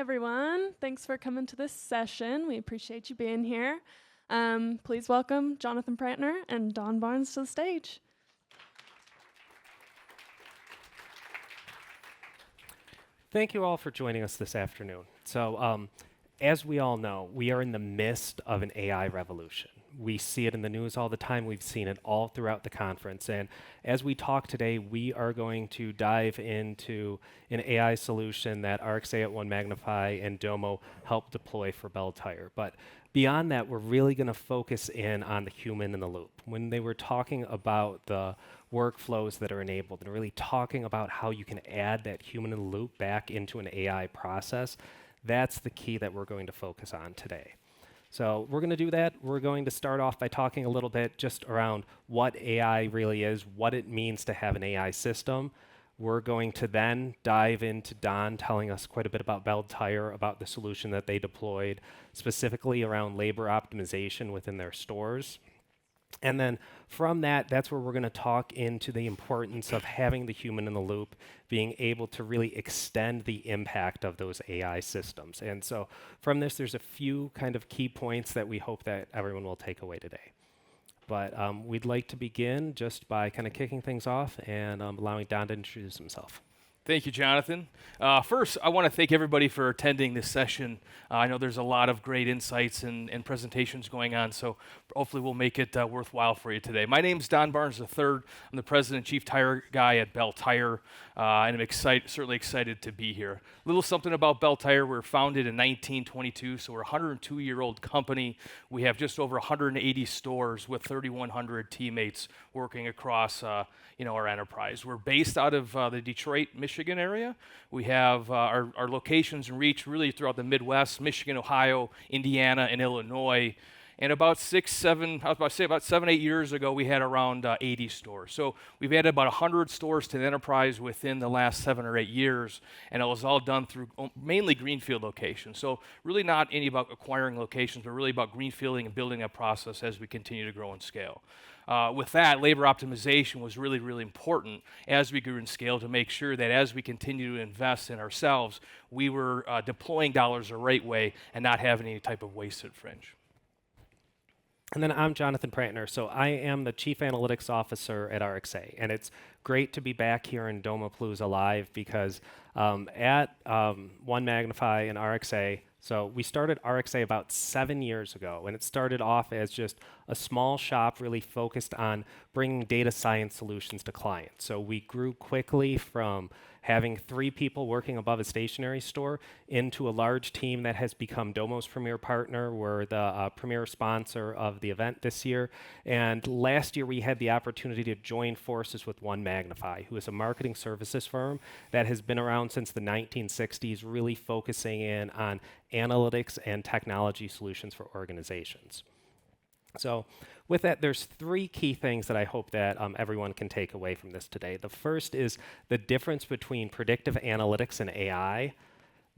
everyone. Thanks for coming to this session. We appreciate you being here. Please welcome Jonathan Prantner and Don Barnes to the stage. Thank you all for joining us this afternoon. So, as we all know, we are in the midst of an AI revolution. We see it in the news all the time. We've seen it all throughout the conference. And as we talk today, we are going to dive into an AI solution that RXA OneMagnify and Domo help deploy for Belle Tire. But beyond that, we're really going to focus in on the human in the loop. When they were talking about the workflows that are enabled and really talking about how you can add that human in the loop back into an AI process, that's the key that we're going to focus on today. So we're going to do that. We're going to start off by talking a little bit just around what AI really is, what it means to have an AI system. We're going to then dive into Don telling us quite a bit about Belle Tire, about the solution that they deployed, specifically around labor optimization within their stores. And then from that, that's where we're going to talk into the importance of having the human in the loop, being able to really extend the impact of those AI systems. And so from this, there's a few kind of key points that we hope that everyone will take away today. But we'd like to begin just by kind of kicking things off and allowing Don to introduce himself. Thank you, Jonathan. First, I want to thank everybody for attending this session. I know there's a lot of great insights and presentations going on, so hopefully we'll make it worthwhile for you today. My name's Don Barnes III. I'm the president and chief tire guy at Belle Tire, and I'm certainly excited to be here. A little something about Belle Tire. We were founded in 1922, so we're a 102-year-old company. We have just over 180 stores with 3,100 teammates working across our enterprise. We're based out of the Detroit, Michigan area. We have our locations and reach really throughout the Midwest, Michigan, Ohio, Indiana, and Illinois. And about 7, 8 years ago, we had around 80 stores. So we've added about 100 stores to the enterprise within the last 7 or 8 years, and it was all done through mainly greenfield locations. So really not any about acquiring locations, but really about greenfielding and building a process as we continue to grow and scale. With that, labor optimization was really, really important as we grew and scaled to make sure that as we continue to invest in ourselves, we were deploying dollars the right way and not having any type of wasted fringe. And then I'm Jonathan Prantner. So I am the Chief Analytics Officer at RXA. And it's great to be back here in Domopalooza live because at OneMagnify and RXA, so we started RXA about 7 years ago, and it started off as just a small shop really focused on bringing data science solutions to clients. So we grew quickly from having 3 people working above a stationery store into a large team that has become Domo's premier partner. We're the premier sponsor of the event this year. And last year, we had the opportunity to join forces with OneMagnify, who is a marketing services firm that has been around since the 1960s, really focusing in on analytics and technology solutions for organizations. So with that, there's 3 key things that I hope that everyone can take away from this today. The first is the difference between predictive analytics and AI.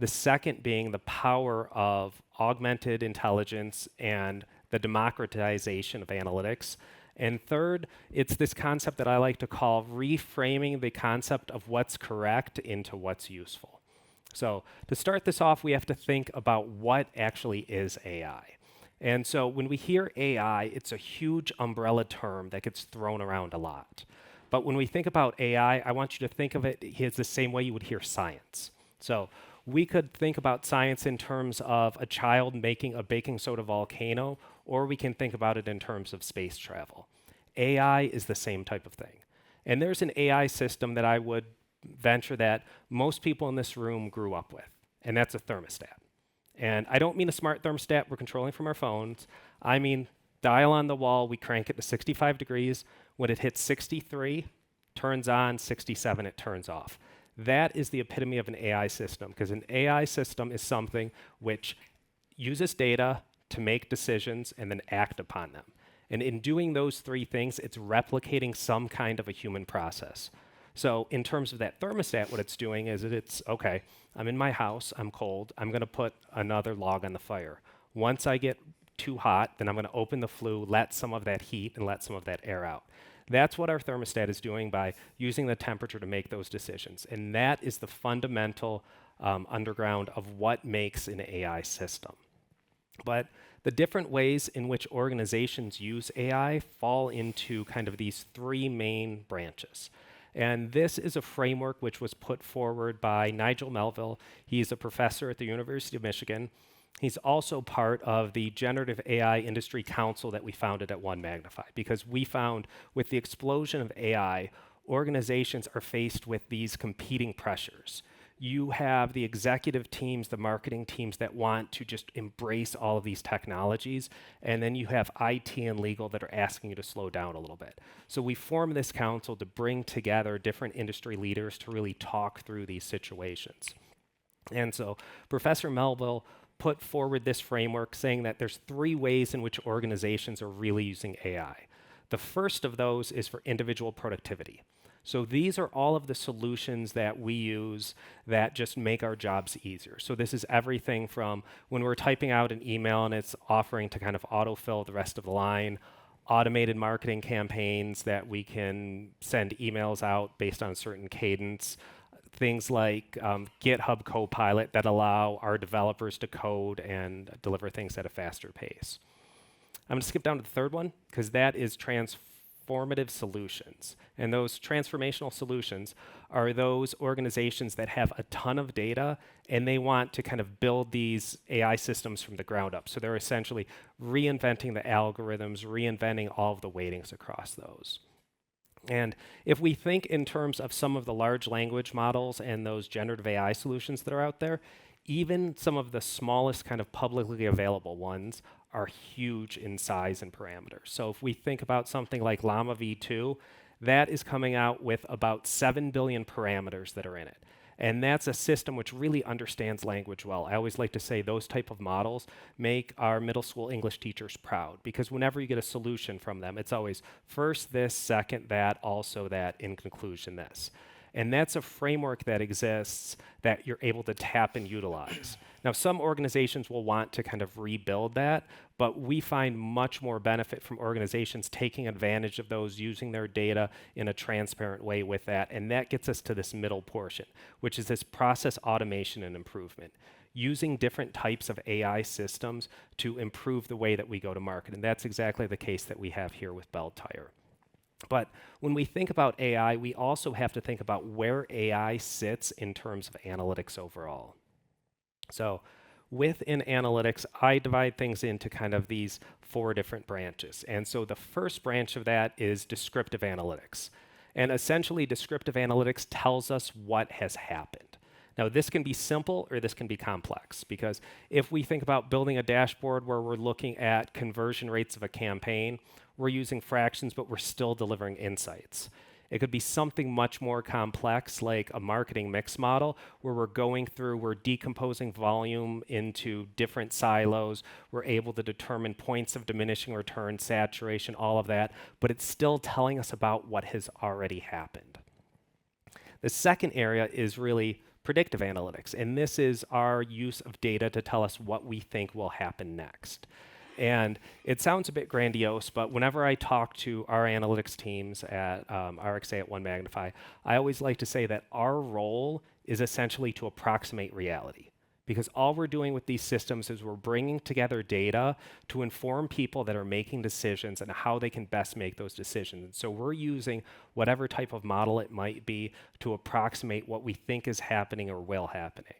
The second being the power of augmented intelligence and the democratization of analytics. And third, it's this concept that I like to call reframing the concept of what's correct into what's useful. So to start this off, we have to think about what actually is AI. And so when we hear AI, it's a huge umbrella term that gets thrown around a lot. But when we think about AI, I want you to think of it as the same way you would hear science. So we could think about science in terms of a child making a baking soda volcano, or we can think about it in terms of space travel. AI is the same type of thing. And there's an AI system that I would venture that most people in this room grew up with, and that's a thermostat. And I don't mean a smart thermostat we're controlling from our phones. I mean dial on the wall, we crank it to 65 degrees. When it hits 63, turns on, 67, it turns off. That is the epitome of an AI system, because an AI system is something which uses data to make decisions and then act upon them. And in doing those 3 things, it's replicating some kind of a human process. So in terms of that thermostat, what it's doing is it's, okay, I'm in my house, I'm cold, I'm going to put another log on the fire. Once I get too hot, then I'm going to open the flue, let some of that heat and let some of that air out. That's what our thermostat is doing by using the temperature to make those decisions. And that is the fundamental underground of what makes an AI system. But the different ways in which organizations use AI fall into kind of these three main branches. And this is a framework which was put forward by Nigel Melville. He's a professor at the University of Michigan. He's also part of the Generative AI Industry Council that we founded at OneMagnify, because we found with the explosion of AI, organizations are faced with these competing pressures. You have the executive teams, the marketing teams that want to just embrace all of these technologies, and then you have IT and legal that are asking you to slow down a little bit. So we formed this council to bring together different industry leaders to really talk through these situations. And so Professor Melville put forward this framework saying that there's three ways in which organizations are really using AI. The first of those is for individual productivity. So these are all of the solutions that we use that just make our jobs easier. So this is everything from when we're typing out an email and it's offering to kind of autofill the rest of the line, automated marketing campaigns that we can send emails out based on a certain cadence, things like GitHub Copilot that allow our developers to code and deliver things at a faster pace. I'm going to skip down to the third one because that is transformative solutions. And those transformational solutions are those organizations that have a ton of data and they want to kind of build these AI systems from the ground up. So they're essentially reinventing the algorithms, reinventing all of the weightings across those. And if we think in terms of some of the large language models and those generative AI solutions that are out there, even some of the smallest kind of publicly available ones are huge in size and parameters. So if we think about something like Llama V2, that is coming out with about 7 billion parameters that are in it. And that's a system which really understands language well. I always like to say those type of models make our middle school English teachers proud, because whenever you get a solution from them, it's always first this, second that, also that, in conclusion this. And that's a framework that exists that you're able to tap and utilize. Now, some organizations will want to kind of rebuild that, but we find much more benefit from organizations taking advantage of those, using their data in a transparent way with that. And that gets us to this middle portion, which is this process automation and improvement, using different types of AI systems to improve the way that we go to market. And that's exactly the case that we have here with Belle Tire. But when we think about AI, we also have to think about where AI sits in terms of analytics overall. So within analytics, I divide things into kind of these 4 different branches. And so the first branch of that is descriptive analytics. And essentially, descriptive analytics tells us what has happened. Now, this can be simple or this can be complex, because if we think about building a dashboard where we're looking at conversion rates of a campaign, we're using fractions, but we're still delivering insights. It could be something much more complex, like a marketing mix model, where we're decomposing volume into different silos. We're able to determine points of diminishing return, saturation, all of that, but it's still telling us about what has already happened. The second area is really predictive analytics, and this is our use of data to tell us what we think will happen next. And it sounds a bit grandiose, but whenever I talk to our analytics teams at RXA OneMagnify, I always like to say that our role is essentially to approximate reality. Because all we're doing with these systems is we're bringing together data to inform people that are making decisions and how they can best make those decisions. And so we're using whatever type of model it might be to approximate what we think is happening or will happening.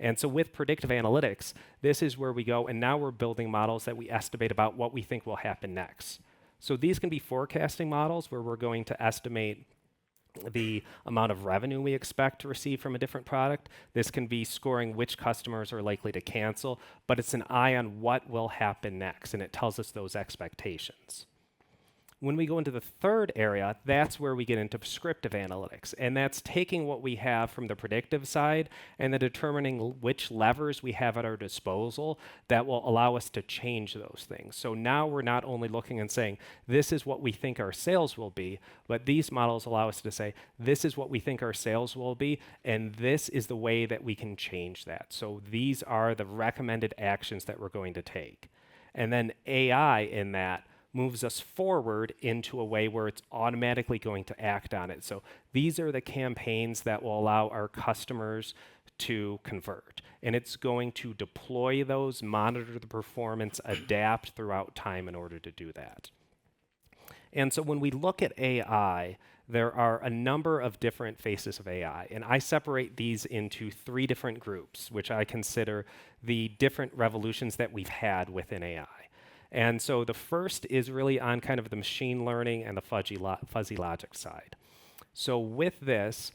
And so with predictive analytics, this is where we go, and now we're building models that we estimate about what we think will happen next. So these can be forecasting models where we're going to estimate the amount of revenue we expect to receive from a different product. This can be scoring which customers are likely to cancel, but it's an eye on what will happen next, and it tells us those expectations. When we go into the third area, that's where we get into prescriptive analytics, and that's taking what we have from the predictive side and then determining which levers we have at our disposal that will allow us to change those things. So now we're not only looking and saying, this is what we think our sales will be, but these models allow us to say, this is what we think our sales will be, and this is the way that we can change that. So these are the recommended actions that we're going to take. And then AI in that moves us forward into a way where it's automatically going to act on it. So these are the campaigns that will allow our customers to convert. And it's going to deploy those, monitor the performance, adapt throughout time in order to do that. And so when we look at AI, there are a number of different faces of AI, and I separate these into 3 different groups, which I consider the different revolutions that we've had within AI. And so the first is really on kind of the machine learning and the fuzzy logic side. So with this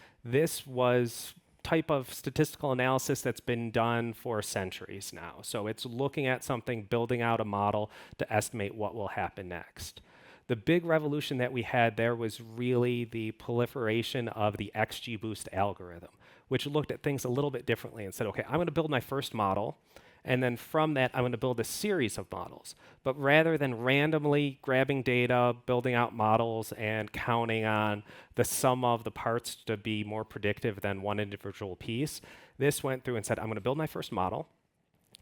was type of statistical analysis that's been done for centuries now. So it's looking at something, building out a model to estimate what will happen next. The big revolution that we had there was really the proliferation of the XGBoost algorithm, which looked at things a little bit differently and said, okay, I'm going to build my first model, and then from that, I'm going to build a series of models. But rather than randomly grabbing data, building out models, and counting on the sum of the parts to be more predictive than one individual piece, this went through and said, I'm going to build my first model,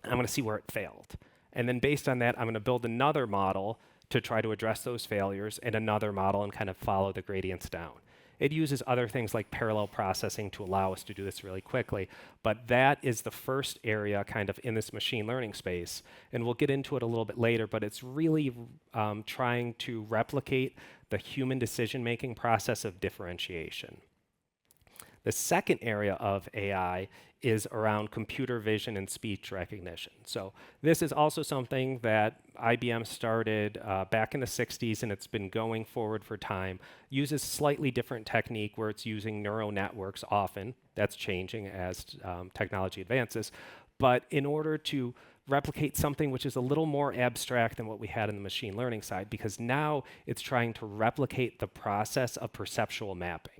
and I'm going to see where it failed. And then based on that, I'm going to build another model to try to address those failures, and another model, and kind of follow the gradients down. It uses other things like parallel processing to allow us to do this really quickly, but that is the first area kind of in this machine learning space, and we'll get into it a little bit later, but it's really trying to replicate the human decision-making process of differentiation. The second area of AI is around computer vision and speech recognition. So this is also something that IBM started back in the 60s, and it's been going forward for time. Uses slightly different technique where it's using neural networks often. That's changing as technology advances. But in order to replicate something which is a little more abstract than what we had in the machine learning side, because now it's trying to replicate the process of perceptual mapping.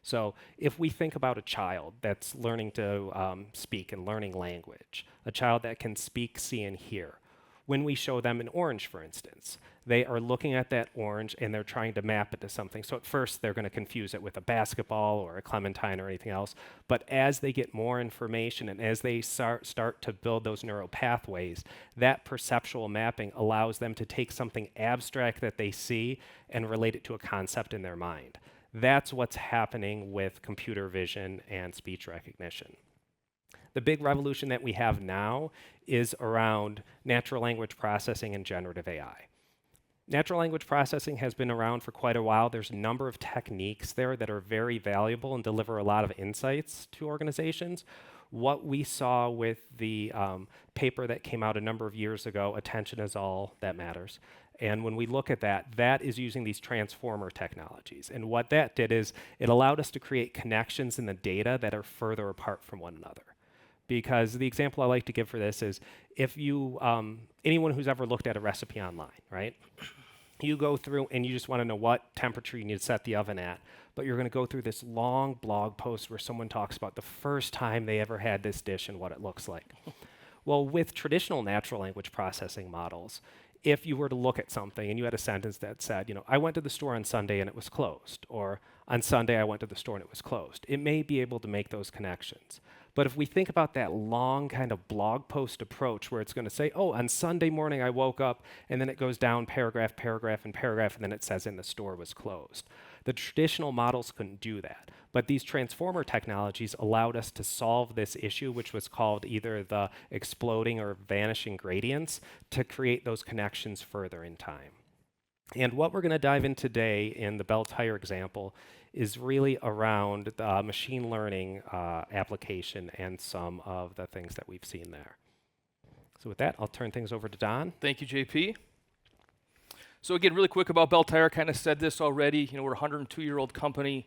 So if we think about a child that's learning to speak and learning language, a child that can speak, see, and hear, when we show them an orange, for instance, they are looking at that orange and they're trying to map it to something. So at first they're going to confuse it with a basketball or a clementine or anything else. But as they get more information and as they start to build those neural pathways, that perceptual mapping allows them to take something abstract that they see and relate it to a concept in their mind. That's what's happening with computer vision and speech recognition. The big revolution that we have now is around natural language processing and generative AI. Natural language processing has been around for quite a while. There's a number of techniques there that are very valuable and deliver a lot of insights to organizations. What we saw with the paper that came out a number of years ago, Attention is All That Matters, and when we look at that, that is using these transformer technologies. And what that did is it allowed us to create connections in the data that are further apart from one another. Because the example I like to give for this is if you, anyone who's ever looked at a recipe online, right? You go through and you just want to know what temperature you need to set the oven at, but you're going to go through this long blog post where someone talks about the first time they ever had this dish and what it looks like. Well, with traditional natural language processing models, if you were to look at something and you had a sentence that said, you know, I went to the store on Sunday and it was closed, or on Sunday I went to the store and it was closed, it may be able to make those connections. But if we think about that long kind of blog post approach where it's going to say, oh, on Sunday morning I woke up, and then it goes down paragraph, paragraph, and paragraph, and then it says, and the store was closed. The traditional models couldn't do that. But these transformer technologies allowed us to solve this issue, which was called either the exploding or vanishing gradients, to create those connections further in time. And what we're going to dive in today in the Belle Tire example is really around the machine learning application and some of the things that we've seen there. So with that, I'll turn things over to Don. Thank you, JP. So again, really quick about Belle Tire, kind of said this already. You know, we're a 102-year-old company,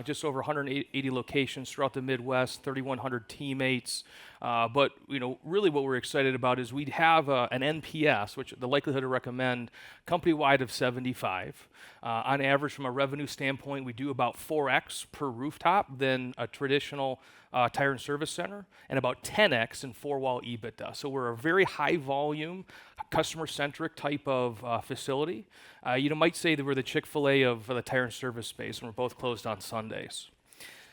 just over 180 locations throughout the Midwest, 3,100 teammates. But you know, really what we're excited about is we have an NPS, which the likelihood to recommend, company-wide of 75. On average, from a revenue standpoint, we do about 4x per rooftop than a traditional tire and service center, and about 10x in four-wall EBITDA. So we're a very high-volume, customer-centric type of facility. You might say that we're the Chick-fil-A of the tire and service space, and we're both closed on Sundays.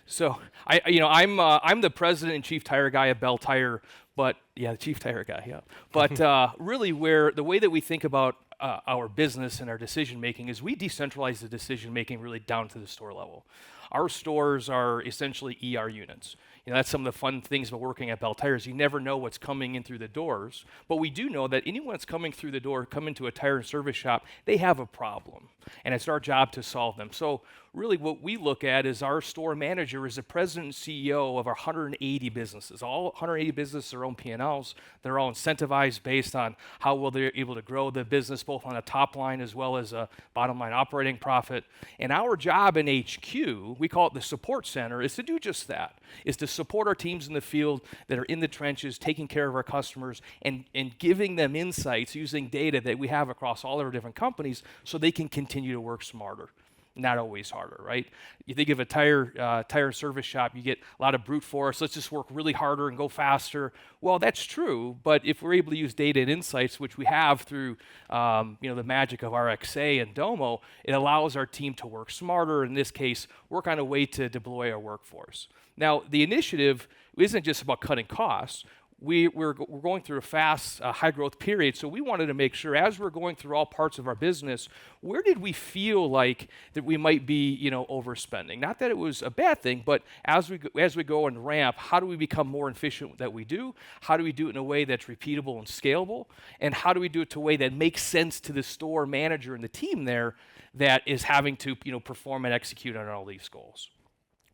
So I'm the president and chief tire guy at Belle Tire, but yeah, the chief tire guy, yeah. But really, the way that we think about our business and our decision making is we decentralize the decision making really down to the store level. Our stores are essentially ER units. That's some of the fun things about working at Belle Tire is you never know what's coming in through the doors. But we do know that anyone that's coming through the door, come into a tire and service shop, they have a problem. And it's our job to solve them. So really what we look at is our store manager is the president and CEO of our 180 businesses. All 180 businesses are own P&Ls. They're all incentivized based on how well they're able to grow the business, both on a top line as well as a bottom line operating profit. And our job in HQ, we call it the support center, is to do just that, is to support our teams in the field that are in the trenches, taking care of our customers, and giving them insights using data that we have across all our different companies so they can continue to work smarter, not always harder, right? You think of a tire service shop, you get a lot of brute force, let's just work really harder and go faster. Well, that's true, but if we're able to use data and insights, which we have through the magic of RXA and Domo, it allows our team to work smarter, in this case, work on a way to deploy our workforce. Now, the initiative isn't just about cutting costs. We're going through a fast, high growth period, so we wanted to make sure as we're going through all parts of our business, where did we feel like that we might be, overspending? Not that it was a bad thing, but as we go and ramp, how do we become more efficient that we do? How do we do it in a way that's repeatable and scalable? And how do we do it to a way that makes sense to the store manager and the team there that is having to, perform and execute on all these goals?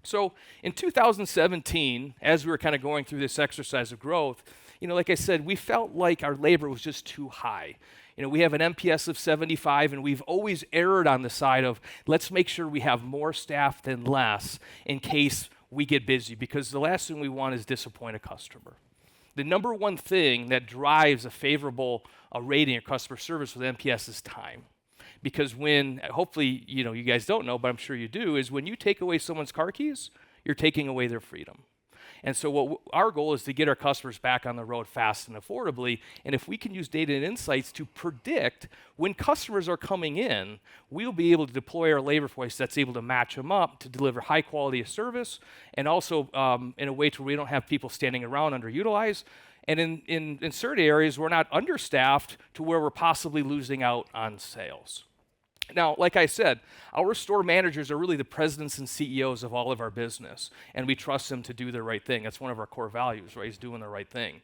So in 2017, as we were kind of going through this exercise of growth, like I said, we felt like our labor was just too high. We have an NPS of 75, and we've always erred on the side of let's make sure we have more staff than less in case we get busy, because the last thing we want is disappoint a customer. The number one thing that drives a favorable rating of customer service with NPS is time. Because when, hopefully, you guys don't know, but I'm sure you do, is when you take away someone's car keys, you're taking away their freedom. And so our goal is to get our customers back on the road fast and affordably. And if we can use data and insights to predict when customers are coming in, we'll be able to deploy our labor force that's able to match them up to deliver high quality of service, and also in a way to where we don't have people standing around underutilized. And in certain areas, we're not understaffed to where we're possibly losing out on sales. Now, like I said, our store managers are really the presidents and CEOs of all of our business, and we trust them to do the right thing. That's one of our core values, right, is doing the right thing.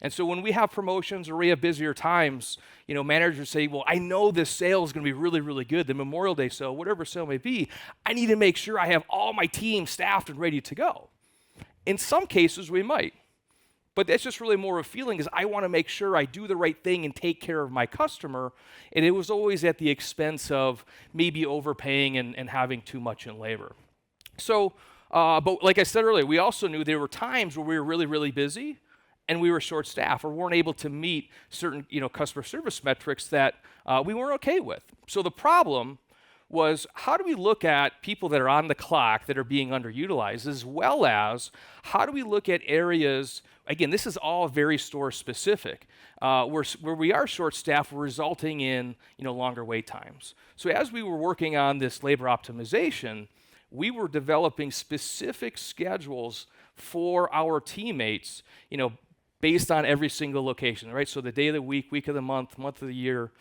And so when we have promotions or we have busier times, managers say, well, I know this sale is going to be really, really good, the Memorial Day sale, whatever sale may be, I need to make sure I have all my team staffed and ready to go. In some cases, we might. But that's just really more of a feeling, is I want to make sure I do the right thing and take care of my customer. And it was always at the expense of maybe overpaying and having too much in labor. So, but like I said earlier, we also knew there were times where we were really, really busy and we were short-staffed or weren't able to meet certain customer service metrics that we weren't okay with. So the problem was, how do we look at people that are on the clock that are being underutilized, as well as how do we look at areas, again, this is all very store specific, where we are short-staffed, resulting in longer wait times. So as we were working on this labor optimization, we were developing specific schedules for our teammates, based on every single location, right? So the day of the week, week of the month, month of the year,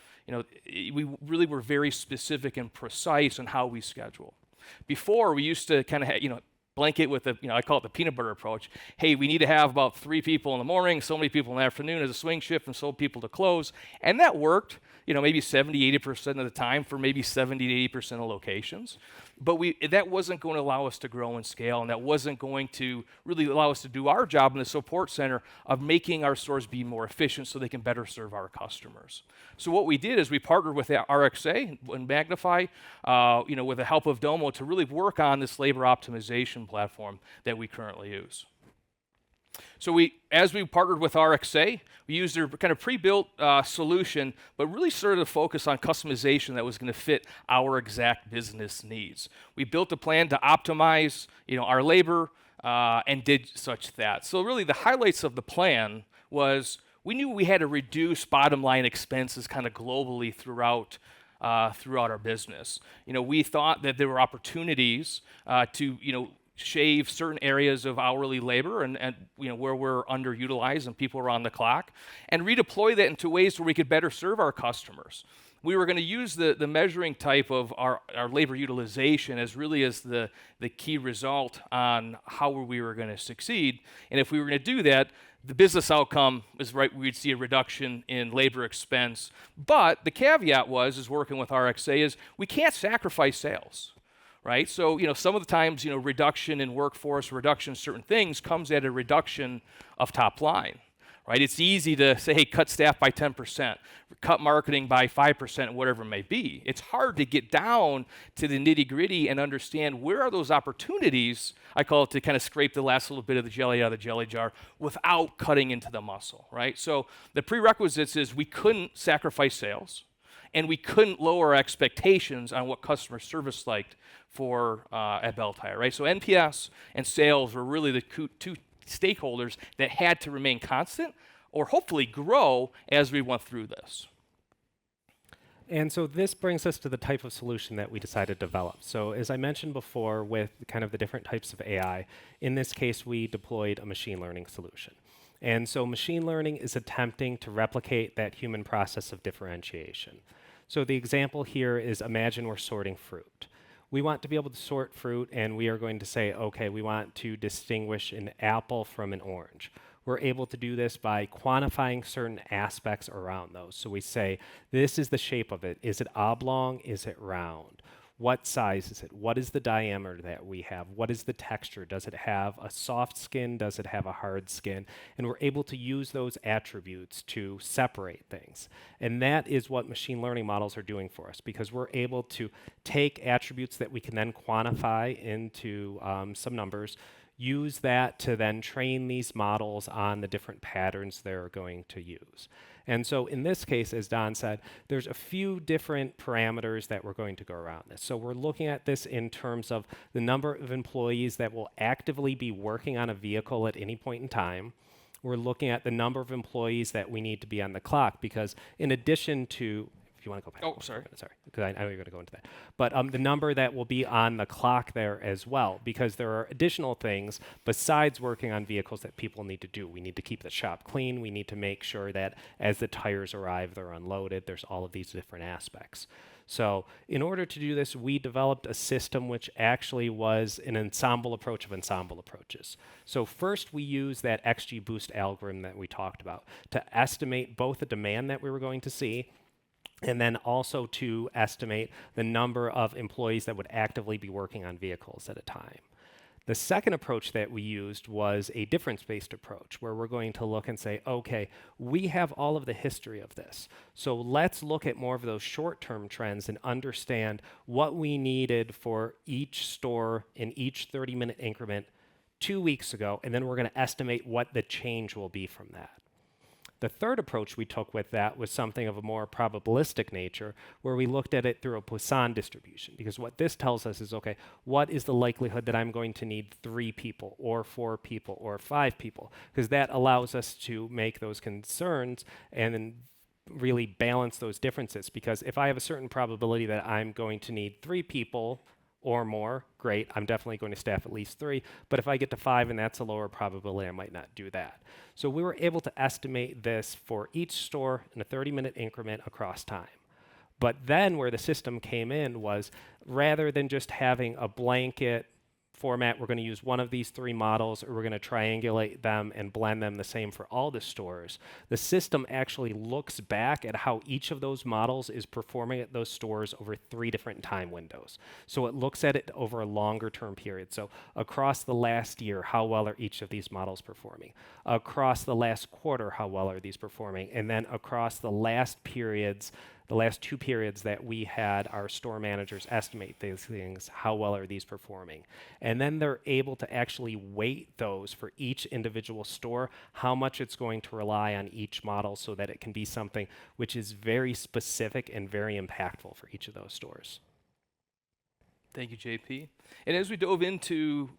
we really were very specific and precise on how we schedule. Before, we used to kind of, blanket with the, I call it the peanut butter approach. Hey, we need to have about 3 people in the morning, so many people in the afternoon as a swing shift, and so people to close. And that worked, maybe 70, 80% of the time for maybe 70 to 80% of locations. But that wasn't going to allow us to grow and scale, and that wasn't going to really allow us to do our job in the support center of making our stores be more efficient so they can better serve our customers. So what we did is we partnered with RXA OneMagnify, with the help of Domo, to really work on this labor optimization platform that we currently use. So as we partnered with RXA, we used their kind of pre-built solution, but really started to focus on customization that was going to fit our exact business needs. We built a plan to optimize, our labor, and did such that. So really, the highlights of the plan was we knew we had to reduce bottom line expenses kind of globally throughout our business. We thought that there were opportunities to, shave certain areas of hourly labor and where we're underutilized and people are on the clock, and redeploy that into ways where we could better serve our customers. We were going to use the measuring type of our labor utilization as really as the key result on how we were going to succeed. And if we were going to do that, the business outcome is right, we'd see a reduction in labor expense. But the caveat is working with RXA is we can't sacrifice sales. Right? So, some of the times, reduction in workforce, reduction in certain things comes at a reduction of top line. Right? It's easy to say, hey, cut staff by 10%, cut marketing by 5%, whatever it may be. It's hard to get down to the nitty-gritty and understand where are those opportunities, I call it, to kind of scrape the last little bit of the jelly out of the jelly jar without cutting into the muscle, right? So the prerequisites is we couldn't sacrifice sales, and we couldn't lower expectations on what customer service liked for at Belle Tire, right? So NPS and sales were really the two stakeholders that had to remain constant or hopefully grow as we went through this. And so this brings us to the type of solution that we decided to develop. So as I mentioned before, with kind of the different types of AI, in this case, we deployed a machine learning solution. And so machine learning is attempting to replicate that human process of differentiation. So the example here is, imagine we're sorting fruit. We want to be able to sort fruit, and we are going to say, okay, we want to distinguish an apple from an orange. We're able to do this by quantifying certain aspects around those. So we say, this is the shape of it. Is it oblong? Is it round? What size is it? What is the diameter that we have? What is the texture? Does it have a soft skin? Does it have a hard skin? And we're able to use those attributes to separate things. And that is what machine learning models are doing for us, because we're able to take attributes that we can then quantify into some numbers, use that to then train these models on the different patterns they're going to use. And so in this case, as Don said, there's a few different parameters that we're going to go around this. So we're looking at this in terms of the number of employees that will actively be working on a vehicle at any point in time. We're looking at the number of employees that we need to be on the clock, because in addition to, if you want to go back. Oh, sorry. Sorry, because I know you're going to go into that. But the number that will be on the clock there as well, because there are additional things besides working on vehicles that people need to do. We need to keep the shop clean. We need to make sure that as the tires arrive, they're unloaded. There's all of these different aspects. So in order to do this, we developed a system which actually was an ensemble approach of ensemble approaches. So first, we used that XGBoost algorithm that we talked about to estimate both the demand that we were going to see, and then also to estimate the number of employees that would actively be working on vehicles at a time. The second approach that we used was a difference-based approach, where we're going to look and say, okay, we have all of the history of this. So let's look at more of those short-term trends and understand what we needed for each store in each 30-minute increment 2 weeks ago, and then we're going to estimate what the change will be from that. The third approach we took with that was something of a more probabilistic nature, where we looked at it through a Poisson distribution. Because what this tells us is, okay, what is the likelihood that I'm going to need 3 people or 4 people or 5 people? Because that allows us to make those concerns and then really balance those differences. Because if I have a certain probability that I'm going to need 3 people or more, great, I'm definitely going to staff at least 3. But if I get to 5 and that's a lower probability, I might not do that. So we were able to estimate this for each store in a 30-minute increment across time. But then where the system came in was, rather than just having a blanket format, we're going to use one of these 3 models, or we're going to triangulate them and blend them the same for all the stores. The system actually looks back at how each of those models is performing at those stores over 3 different time windows. So it looks at it over a longer term period. So across the last year, how well are each of these models performing? Across the last quarter, how well are these performing? And then across the last periods, the last 2 periods that we had our store managers estimate these things, how well are these performing? And then they're able to actually weight those for each individual store, how much it's going to rely on each model, so that it can be something which is very specific and very impactful for each of those stores. Thank you, JP. And as we dove into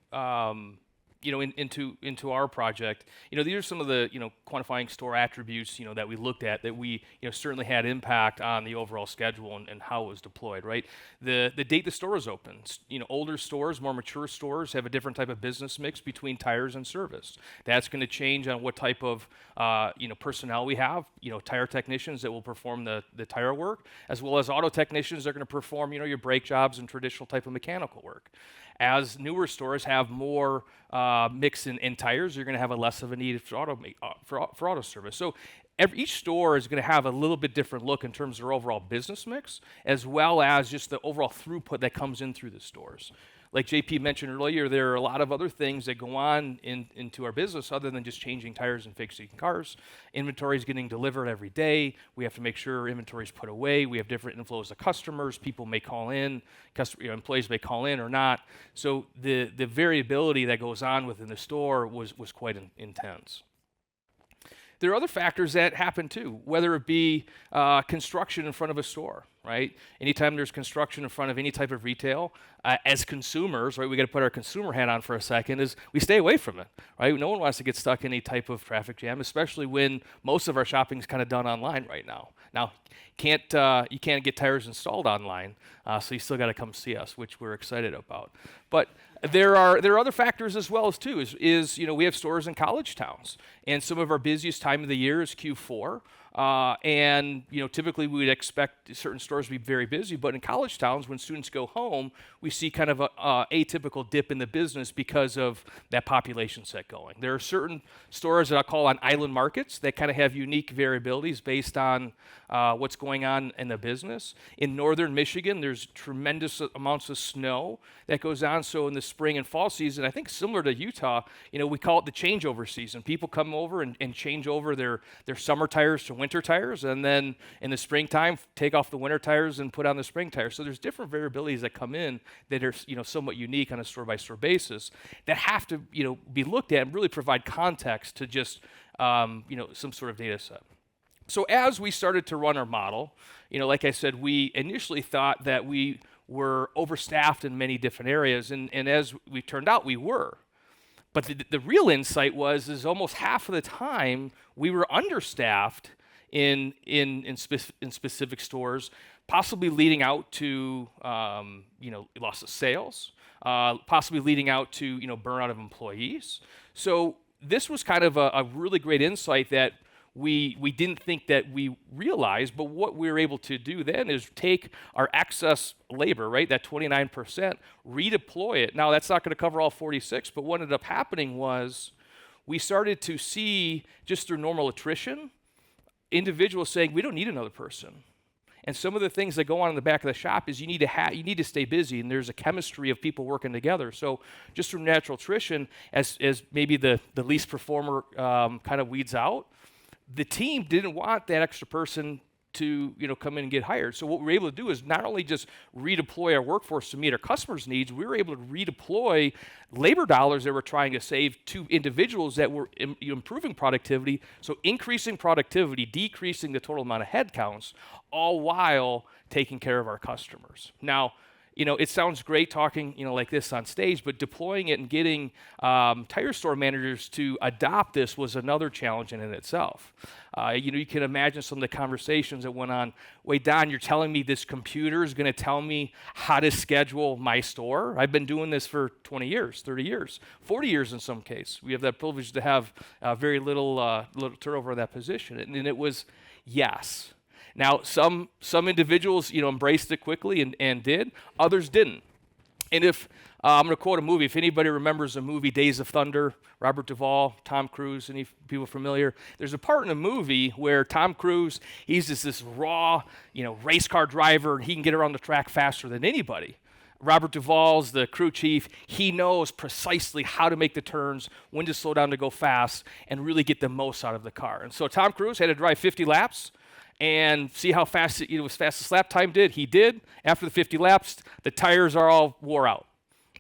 into our project, these are some of the, quantifying store attributes, that we looked at that we, certainly had impact on the overall schedule and how it was deployed, right? The date the store is open. Older stores, more mature stores have a different type of business mix between tires and service. That's going to change on what type of, personnel we have, tire technicians that will perform the tire work, as well as auto technicians that are going to perform, your brake jobs and traditional type of mechanical work. As newer stores have more mix in tires, you're going to have a less of a need for auto service. So each store is going to have a little bit different look in terms of their overall business mix, as well as just the overall throughput that comes in through the stores. Like JP mentioned earlier, there are a lot of other things that go on into our business other than just changing tires and fixing cars. Inventory is getting delivered every day. We have to make sure inventory is put away. We have different inflows of customers. People may call in. Employees may call in or not. So the variability that goes on within the store was quite intense. There are other factors that happen too, whether it be construction in front of a store, right? Anytime there's construction in front of any type of retail, as consumers, right, we got to put our consumer hat on for a second, is we stay away from it, right? No one wants to get stuck in any type of traffic jam, especially when most of our shopping is kind of done online right now. Now, you can't get tires installed online, so you still got to come see us, which we're excited about. But there are other factors as well as too. We have stores in college towns, and some of our busiest time of the year is Q4. And typically we would expect certain stores to be very busy, but in college towns, when students go home, we see kind of a atypical dip in the business because of that population set going. There are certain stores that I'll call on island markets that kind of have unique variabilities based on what's going on in the business. In northern Michigan, there's tremendous amounts of snow that goes on. So in the spring and fall season, I think similar to Utah, we call it the changeover season. People come over and change over their summer tires to winter tires, and then in the springtime, take off the winter tires and put on the spring tires. So there's different variabilities that come in that are somewhat unique on a store-by-store basis that have to be looked at and really provide context to just some sort of data set. So as we started to run our model, like I said, we initially thought that we were overstaffed in many different areas, and as we turned out, we were. But the real insight is almost half of the time we were understaffed in specific stores, possibly leading out to loss of sales, possibly leading out to burnout of employees. So this was kind of a really great insight that we didn't think that we realized, but what we were able to do then is take our excess labor, right, that 29%, redeploy it. Now, that's not going to cover all 46, but what ended up happening was we started to see, just through normal attrition, individuals saying, we don't need another person. And some of the things that go on in the back of the shop is you need to stay busy, and there's a chemistry of people working together. So just through natural attrition, as maybe the least performer kind of weeds out, the team didn't want that extra person to come in and get hired. So what we were able to do is not only just redeploy our workforce to meet our customers' needs, we were able to redeploy labor dollars that we're trying to save to individuals that were improving productivity, so increasing productivity, decreasing the total amount of headcounts, all while taking care of our customers. Now, it sounds great talking, like this on stage, but deploying it and getting tire store managers to adopt this was another challenge in itself. You can imagine some of the conversations that went on. Wait, Don, you're telling me this computer is going to tell me how to schedule my store? I've been doing this for 20 years, 30 years, 40 years in some case. We have that privilege to have very little turnover in that position. And it was yes. Now, some individuals, embraced it quickly and did. Others didn't. And if I'm going to quote a movie, if anybody remembers the movie Days of Thunder, Robert Duvall, Tom Cruise, any people familiar? There's a part in the movie where Tom Cruise, he's this raw, race car driver, and he can get around the track faster than anybody. Robert Duvall's the crew chief. He knows precisely how to make the turns, when to slow down to go fast, and really get the most out of the car. And so Tom Cruise had to drive 50 laps. And see how fast as fast as lap time did. He did. After the 50 laps, the tires are all wore out.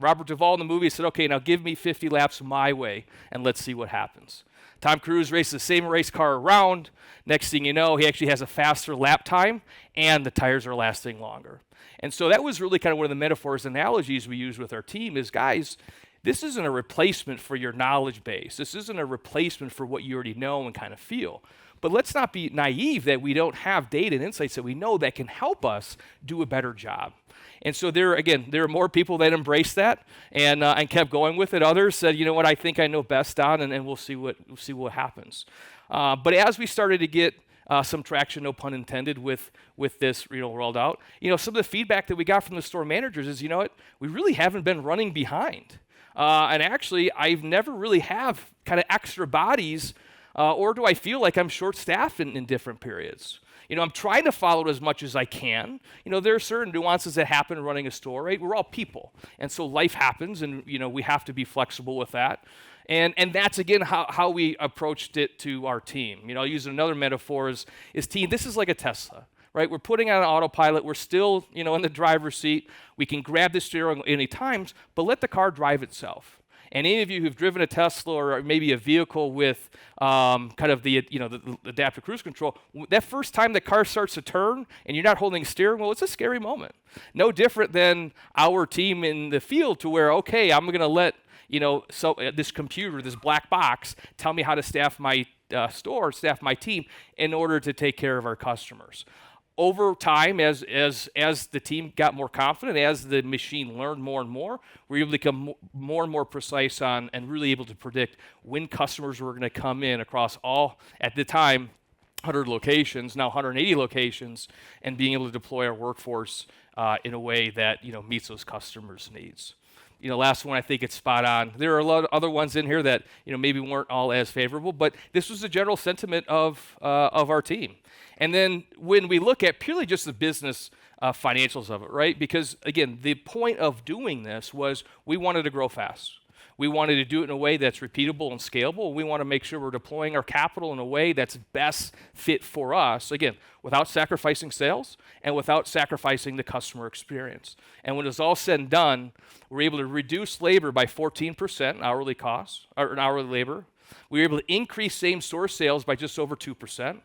Robert Duvall in the movie said, okay, now give me 50 laps my way, and let's see what happens. Tom Cruise races the same race car around. Next thing you know, he actually has a faster lap time, and the tires are lasting longer. And so that was really kind of one of the metaphors, analogies we use with our team is, guys, this isn't a replacement for your knowledge base. This isn't a replacement for what you already know and kind of feel. But let's not be naive that we don't have data and insights that we know that can help us do a better job. And so there are more people that embraced that and kept going with it. Others said, you know what, I think I know best, Don, and we'll see what happens. But as we started to get some traction, no pun intended, with this rolled out, some of the feedback that we got from the store managers is, you know what, we really haven't been running behind. And actually, I've never really have kind of extra bodies, or do I feel like I'm short-staffed in different periods? I'm trying to follow it as much as I can. There are certain nuances that happen running a store, right? We're all people. And so life happens, and, we have to be flexible with that. And that's, again, how we approached it to our team. I'll use another metaphor is team, this is like a Tesla, right? We're putting on an autopilot. We're still, in the driver's seat. We can grab the steering wheel any times, but let the car drive itself. And any of you who've driven a Tesla or maybe a vehicle with kind of the adaptive cruise control, that first time the car starts to turn and you're not holding a steering wheel, it's a scary moment. No different than our team in the field to where, okay, I'm going to let this computer, this black box, tell me how to staff my store, staff my team in order to take care of our customers. Over time, as the team got more confident, as the machine learned more and more, we were able to become more and more precise on and really able to predict when customers were going to come in across all, at the time, 100 locations, now 180 locations, and being able to deploy our workforce in a way that meets those customers' needs. Last one, I think it's spot on. There are a lot of other ones in here that maybe weren't all as favorable, but this was the general sentiment of our team. And then when we look at purely just the business financials of it, right? Because again, the point of doing this was we wanted to grow fast. We wanted to do it in a way that's repeatable and scalable. We want to make sure we're deploying our capital in a way that's best fit for us, again, without sacrificing sales and without sacrificing the customer experience. And when it's all said and done, we're able to reduce labor by 14%, hourly costs, or hourly labor. We were able to increase same-store sales by just over 2%.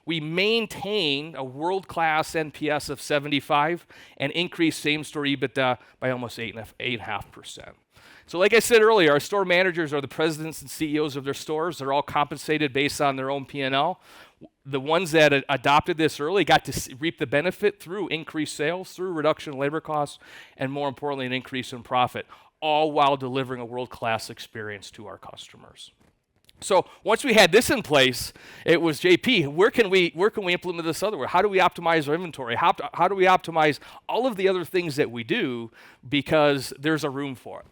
We maintain a world-class NPS of 75 and increase same-store EBITDA by almost 8.5%. So like I said earlier, our store managers are the presidents and CEOs of their stores. They're all compensated based on their own P&L. The ones that adopted this early got to reap the benefit through increased sales, through reduction in labor costs, and more importantly, an increase in profit, all while delivering a world-class experience to our customers. So once we had this in place, it was, JP, where can we implement this other way? How do we optimize our inventory? How do we optimize all of the other things that we do, because there's a room for it?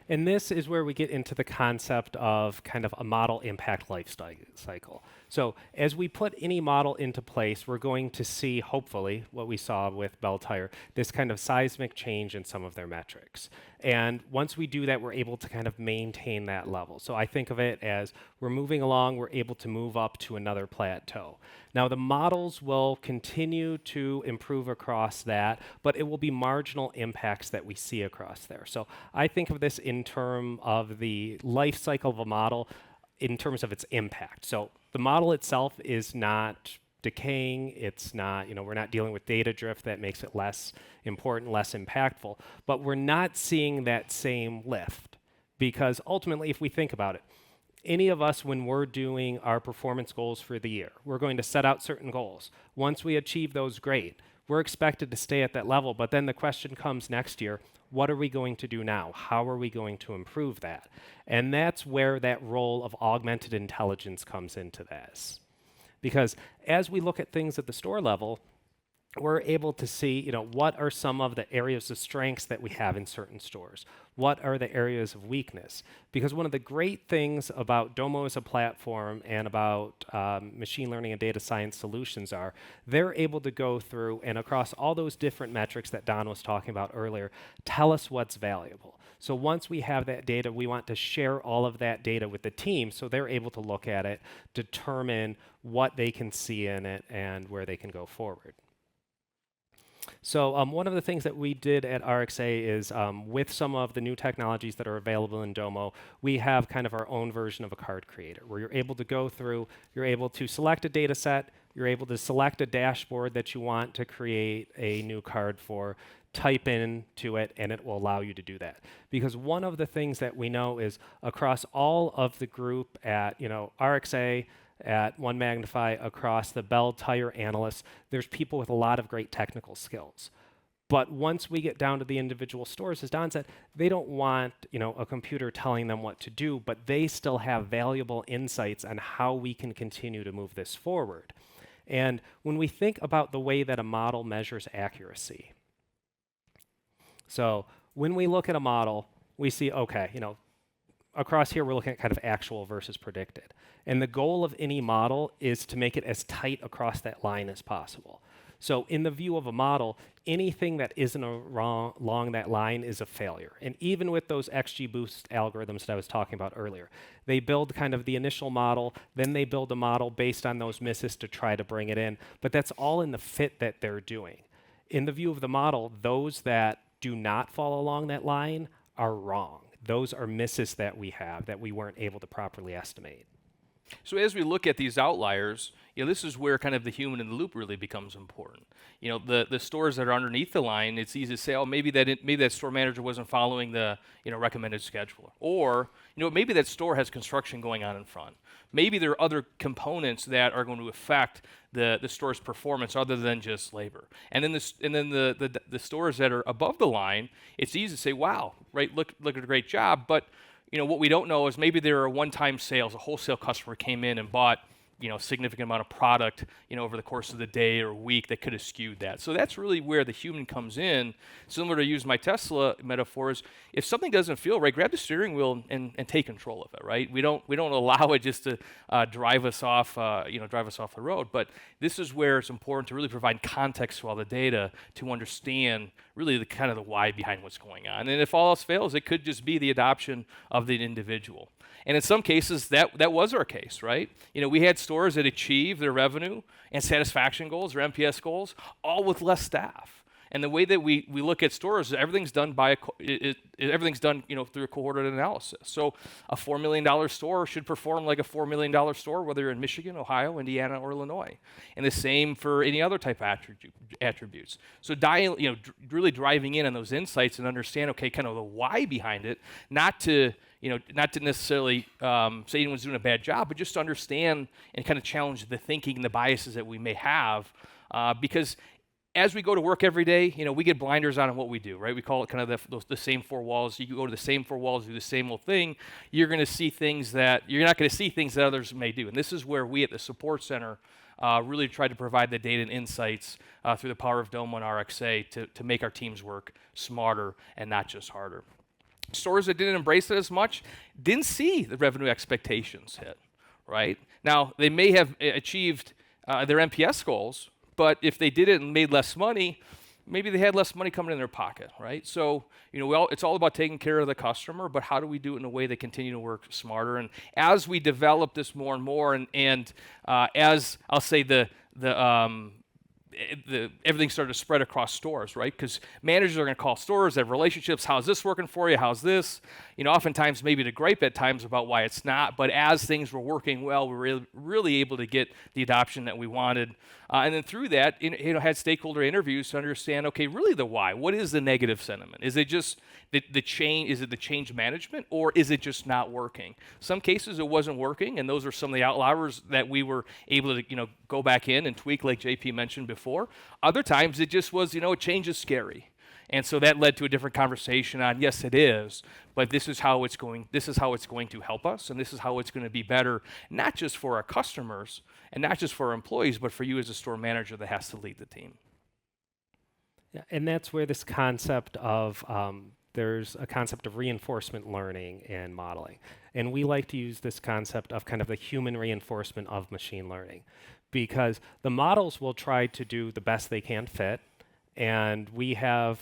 And this is where we get into the concept of kind of a model impact life cycle. So as we put any model into place, we're going to see, hopefully, what we saw with Belle Tire, this kind of seismic change in some of their metrics. And once we do that, we're able to kind of maintain that level. So I think of it as we're moving along, we're able to move up to another plateau. Now, the models will continue to improve across that, but it will be marginal impacts that we see across there. So I think of this in terms of the life cycle of a model in terms of its impact. So the model itself is not decaying. It's not, we're not dealing with data drift that makes it less important, less impactful, but we're not seeing that same lift, because ultimately, if we think about it, any of us, when we're doing our performance goals for the year, we're going to set out certain goals. Once we achieve those, great. We're expected to stay at that level, but then the question comes next year, what are we going to do now? How are we going to improve that? And that's where that role of augmented intelligence comes into this. Because as we look at things at the store level, we're able to see, what are some of the areas of strengths that we have in certain stores? What are the areas of weakness? Because one of the great things about Domo as a platform and about machine learning and data science solutions are they're able to go through and across all those different metrics that Don was talking about earlier, tell us what's valuable. So once we have that data, we want to share all of that data with the team so they're able to look at it, determine what they can see in it, and where they can go forward. So one of the things that we did at RXA is with some of the new technologies that are available in Domo, we have kind of our own version of a card creator where you're able to go through, you're able to select a data set, You're able to select a dashboard that you want to create a new card for, type into it, and it will allow you to do that. Because one of the things that we know is across all of the group at RXA, at OneMagnify, across the Belle Tire analysts, there's people with a lot of great technical skills. But once we get down to the individual stores, as Don said, they don't want a computer telling them what to do, but they still have valuable insights on how we can continue to move this forward. And when we think about the way that a model measures accuracy, so when we look at a model, we see, okay, across here we're looking at kind of actual versus predicted. And the goal of any model is to make it as tight across that line as possible. So in the view of a model, anything that isn't along that line is a failure. And even with those XGBoost algorithms that I was talking about earlier, they build kind of the initial model, then they build a model based on those misses to try to bring it in. But that's all in the fit that they're doing. In the view of the model, those that do not fall along that line are wrong. Those are misses that we have that we weren't able to properly estimate. So as we look at these outliers, this is where kind of the human in the loop really becomes important. The stores that are underneath the line, it's easy to say, oh, maybe that store manager wasn't following the recommended schedule, or maybe that store has construction going on in front. Maybe there are other components that are going to affect the store's performance other than just labor. And then the stores that are above the line, it's easy to say, wow, right, look at a great job, but what we don't know is maybe there are one-time sales. A wholesale customer came in and bought a significant amount of product over the course of the day or week that could have skewed that. So that's really where the human comes in. Similar to use my Tesla metaphors, if something doesn't feel right, grab the steering wheel and take control of it, right? We don't allow it just to drive us off the road. But this is where it's important to really provide context to all the data to understand really the kind of the why behind what's going on. And if all else fails, it could just be the adoption of the individual. And in some cases, that was our case, right? We had stores that achieved their revenue and satisfaction goals, or NPS goals, all with less staff. And the way that we look at stores, everything's done through a cohorted analysis. So a $4 million store should perform like a $4 million store, whether you're in Michigan, Ohio, Indiana, or Illinois. And the same for any other type of attributes. So really driving in on those insights and understand, okay, kind of the why behind it, not to necessarily say anyone's doing a bad job, but just to understand and kind of challenge the thinking and the biases that we may have, because as we go to work every day, we get blinders on what we do, right? We call it kind of the same four walls. You go to the same four walls, do the same old thing. You're going to see things that you're not going to see things that others may do. And this is where we at the support center really try to provide the data and insights through the power of Domo and RXA to make our teams work smarter and not just harder. Stores that didn't embrace it as much didn't see the revenue expectations hit, right? Now, they may have achieved their NPS goals, but if they did it and made less money, maybe they had less money coming in their pocket, right? So, it's all about taking care of the customer, but how do we do it in a way that continue to work smarter? And as we develop this more and more, and as I'll say everything started to spread across stores, right? Because managers are going to call stores, they have relationships. How's this working for you? How's this? Oftentimes maybe to gripe at times about why it's not. But as things were working well, we were really able to get the adoption that we wanted. And then through that, had stakeholder interviews to understand, okay, really the why. What is the negative sentiment? Is it just the change? Is it the change management, or is it just not working? Some cases it wasn't working, and those are some of the outliers that we were able to go back in and tweak, like JP mentioned before. Other times it just was, change is scary. And so that led to a different conversation on, yes, it is, but this is how it's going to help us, and this is how it's going to be better, not just for our customers and not just for our employees, but for you as a store manager that has to lead the team. Yeah, and that's where this concept of there's a concept of reinforcement learning and modeling. And we like to use this concept of kind of the human reinforcement of machine learning, because the models will try to do the best they can fit, and we have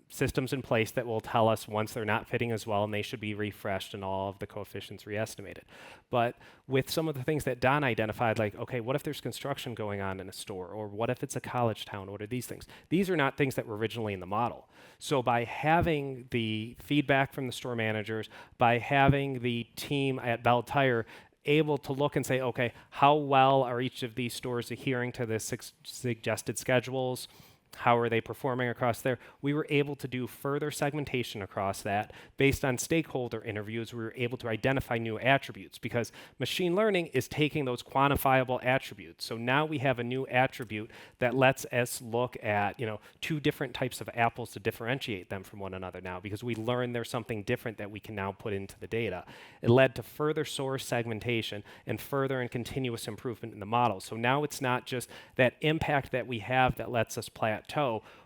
systems in place that will tell us once they're not fitting as well and they should be refreshed and all of the coefficients reestimated. But with some of the things that Don identified, like, okay, what if there's construction going on in a store? Or what if it's a college town? What are these things? These are not things that were originally in the model. So by having the feedback from the store managers, by having the team at Belle Tire able to look and say, okay, how well are each of these stores adhering to the suggested schedules? How are they performing across there? We were able to do further segmentation across that. Based on stakeholder interviews, we were able to identify new attributes because machine learning is taking those quantifiable attributes. So now we have a new attribute that lets us look at, two different types of apples to differentiate them from one another now because we learned there's something different that we can now put into the data. It led to further source segmentation and further and continuous improvement in the model. So now it's not just that impact that we have that lets us plateau.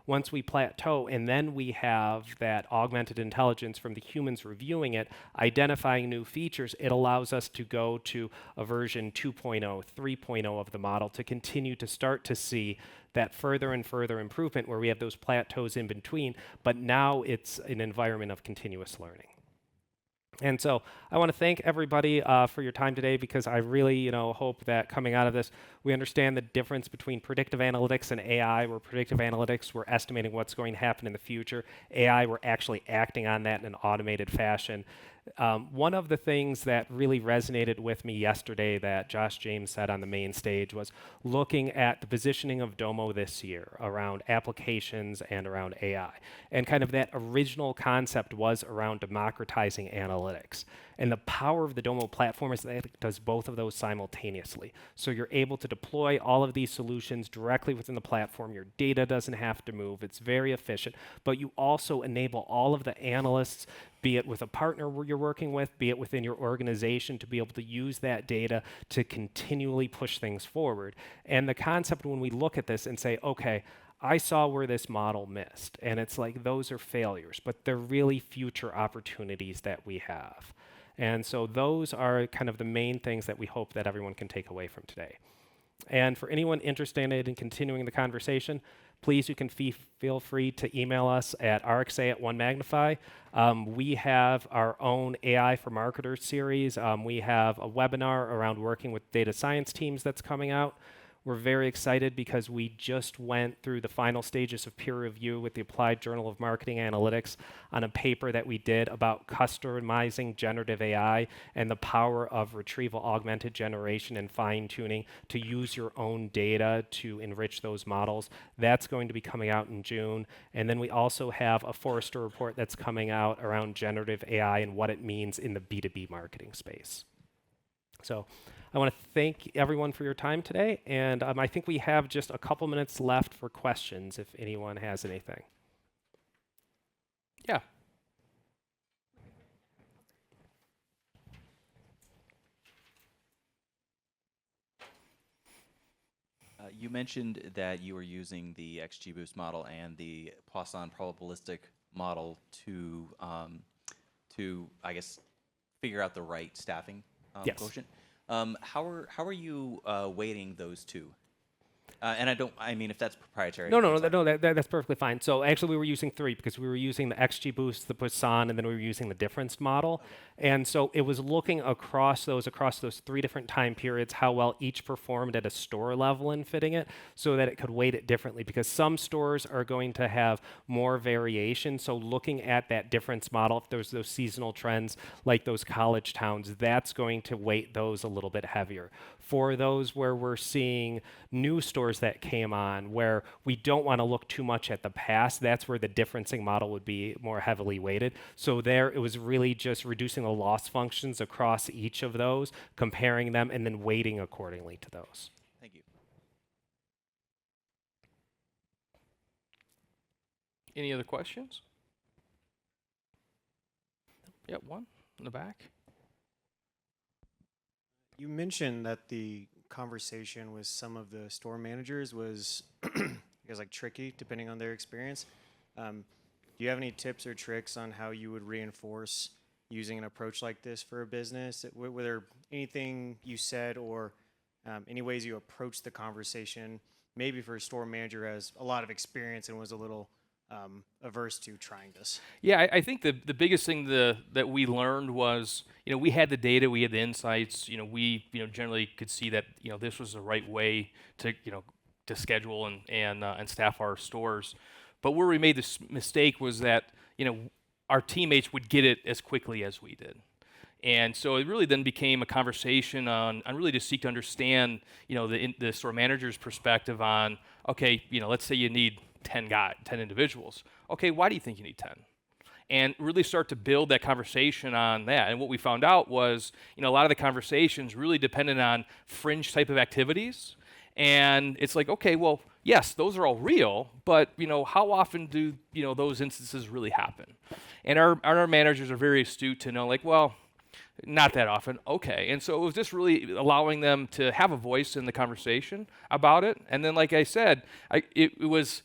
Once we plateau and then we have that augmented intelligence from the humans reviewing it, identifying new features, it allows us to go to a version 2.0, 3.0 of the model to continue to start to see that further and further improvement where we have those plateaus in between, but now it's an environment of continuous learning. And so I want to thank everybody for your time today because I really, hope that coming out of this, we understand the difference between predictive analytics and AI. Where predictive analytics, we're estimating what's going to happen in the future. AI, we're actually acting on that in an automated fashion. One of the things that really resonated with me yesterday that Josh James said on the main stage was looking at the positioning of Domo this year around applications and around AI. And kind of that original concept was around democratizing analytics. And the power of the Domo platform is that it does both of those simultaneously. So you're able to deploy all of these solutions directly within the platform. Your data doesn't have to move. It's very efficient. But you also enable all of the analysts, be it with a partner you're working with, be it within your organization, to be able to use that data to continually push things forward. And the concept when we look at this and say, okay, I saw where this model missed, and it's like those are failures, but they're really future opportunities that we have. And so those are kind of the main things that we hope that everyone can take away from today. And for anyone interested in continuing the conversation, please, you can feel free to email us at RXA OneMagnify. We have our own AI for Marketers series. We have a webinar around working with data science teams that's coming out. We're very excited because we just went through the final stages of peer review with the Applied Journal of Marketing Analytics on a paper that we did about customizing generative AI and the power of retrieval augmented generation and fine-tuning to use your own data to enrich those models. That's going to be coming out in June. And then we also have a Forrester report that's coming out around generative AI and what it means in the B2B marketing space. So I want to thank everyone for your time today, and I think we have just a couple minutes left for questions if anyone has anything. Yeah. You mentioned that you were using the XGBoost model and the Poisson probabilistic model to I guess, figure out the right staffing Yes. quotient. How are you weighting those two? And I mean, if that's proprietary. No, that's perfectly fine. So actually we were using 3 because we were using the XGBoost, the Poisson, and then we were using the difference model. And so it was looking across those 3 different time periods, how well each performed at a store level in fitting it so that it could weight it differently because some stores are going to have more variation. So looking at that difference model, if there's those seasonal trends like those college towns, that's going to weight those a little bit heavier. For those where we're seeing new stores that came on, where we don't want to look too much at the past, that's where the differencing model would be more heavily weighted. So there, it was really just reducing the loss functions across each of those, comparing them, and then weighting accordingly to those. Thank you. Any other questions? Yep, one in the back. You mentioned that the conversation with some of the store managers was, I guess, like tricky depending on their experience. Do you have any tips or tricks on how you would reinforce using an approach like this for a business? Were there anything you said or any ways you approached the conversation, maybe for a store manager who has a lot of experience and was a little averse to trying this? Yeah, I think the biggest thing that we learned was, we had the data, we had the insights, we generally could see that this was the right way to to schedule and staff our stores. But where we made this mistake was that our teammates would get it as quickly as we did. And so it really then became a conversation on really to seek to understand, the store manager's perspective on, okay, let's say you need 10 individuals. Okay, why do you think you need 10? And really start to build that conversation on that. And what we found out was, a lot of the conversations really depended on fringe type of activities. And it's like, okay, well, yes, those are all real, but how often do those instances really happen? And our managers are very astute to know, like, well, not that often. Okay. And so it was just really allowing them to have a voice in the conversation about it. And then, like I said, it was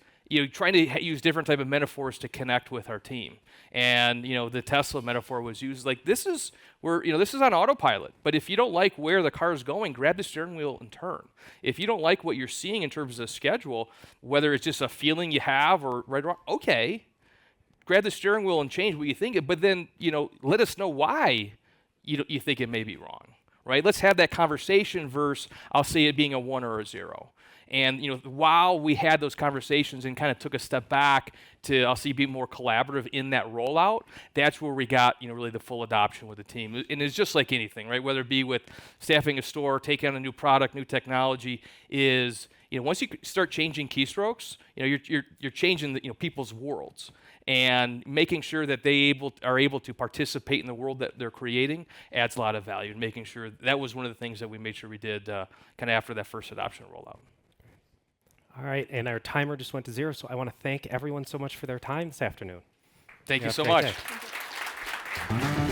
trying to use different type of metaphors to connect with our team. And the Tesla metaphor was used like, this is on autopilot. But if you don't like where the car is going, grab the steering wheel and turn. If you don't like what you're seeing in terms of schedule, whether it's just a feeling you have or right or wrong, okay, grab the steering wheel and change what you think. But then let us know why you think it may be wrong, right? Let's have that conversation versus I'll say it being a 1 or a 0. And while we had those conversations and kind of took a step back to, I'll say, be more collaborative in that rollout, that's where we got really the full adoption with the team. And it's just like anything, right? Whether it be with staffing a store, taking on a new product, new technology, is once you start changing keystrokes, you're changing the, people's worlds. And making sure that they are able to participate in the world that they're creating adds a lot of value. And making sure that was one of the things that we made sure we did kind of after that first adoption rollout. All right, and our timer just went to 0, so I want to thank everyone so much for their time this afternoon. Thank you so Great much. day.